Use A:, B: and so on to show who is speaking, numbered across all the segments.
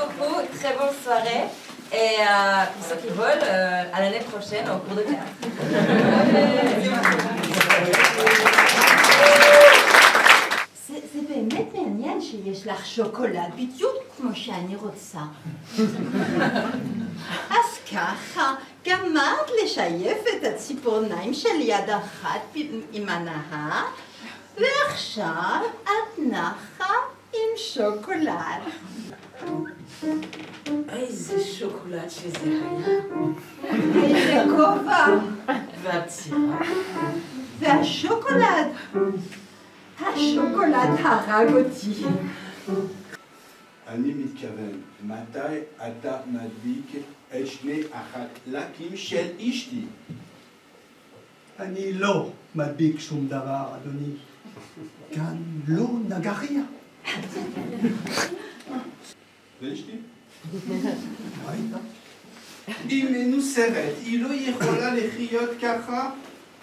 A: beaucoup, très bonne soirée. Et pour ceux qui veulent, à l'année prochaine au cours de théâtre.
B: זה באמת מעניין שיש לך שוקולד בדיוק כמו שאני רוצה. אז ככה, גמרת לשייף את הציפורניים של יד אחת עם הנהר, ועכשיו את נחה עם שוקולד.
C: איזה שוקולד שזה היה.
B: איזה כובע.
C: והצירה.
B: והשוקולד. השוקולד הרג אותי.
D: אני מתכוון, מתי אתה מדביק את שני החלקים של אשתי?
E: אני לא מדביק שום דבר, אדוני. כאן לא נגריה.
D: ואשתי?
E: ראית?
D: היא מנוסרת, היא לא יכולה לחיות ככה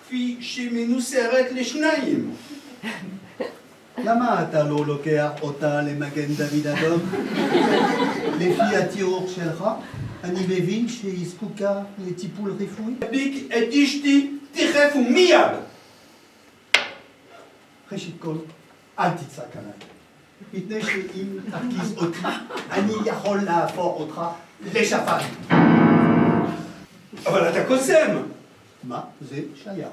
D: כפי שמנוסרת לשניים.
E: למה אתה לא לוקח אותה למגן דוד אדום? לפי התיאור שלך, אני מבין שהיא זקוקה לטיפול רפואי.
D: מדביק את אשתי תכף ומיד!
E: ראשית כל, אל תצעק עליי. מפני שאם תרגיז אותי, אני יכול להפוך אותך לשפן.
D: אבל אתה קוסם!
E: מה זה שייך?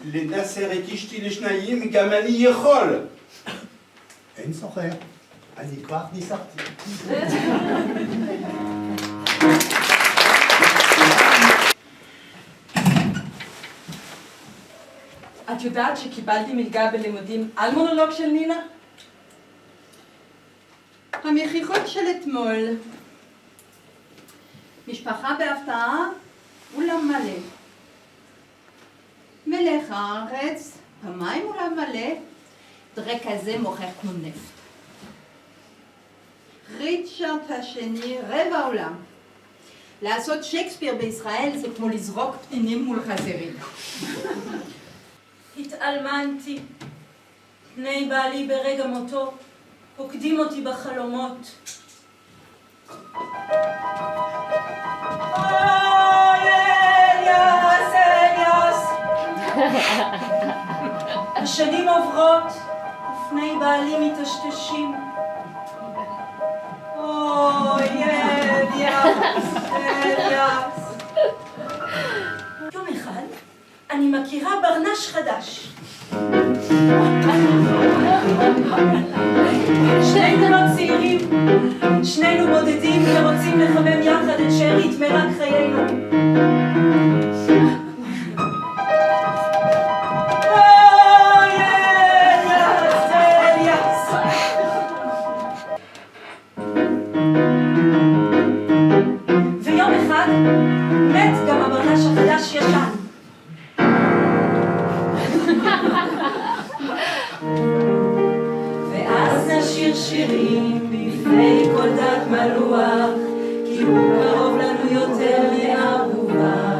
D: לנסר את אשתי לשניים גם אני יכול!
E: אין סוחר, אני כבר ניסחתי.
F: את יודעת שקיבלתי מלגה בלימודים על מונולוג של נינה?
B: המחיכות של אתמול. משפחה בהפתעה, אולם מלא. מלך הארץ, פעמיים אולם מלא, דרק כזה מוכר כמו נפט. ריצ'רד השני, רבע עולם. לעשות שייקספיר בישראל זה כמו לזרוק פתינים מול חזירים.
G: התאלמנתי. בני בעלי ברגע מותו פוקדים אותי בחלומות. השנים עוברות ופני בעלי מטשטשים. יום אחד אני מכירה ברנש חדש. שנינו לא צעירים, שנינו בודדים ורוצים לחמם יחד את שארית מרק חיינו. ויום אחד מת גם הברנש החדש ישן. ואז נשיר שירים בפני כל דת מלוח, כי הוא קרוב לנו יותר מאהובה.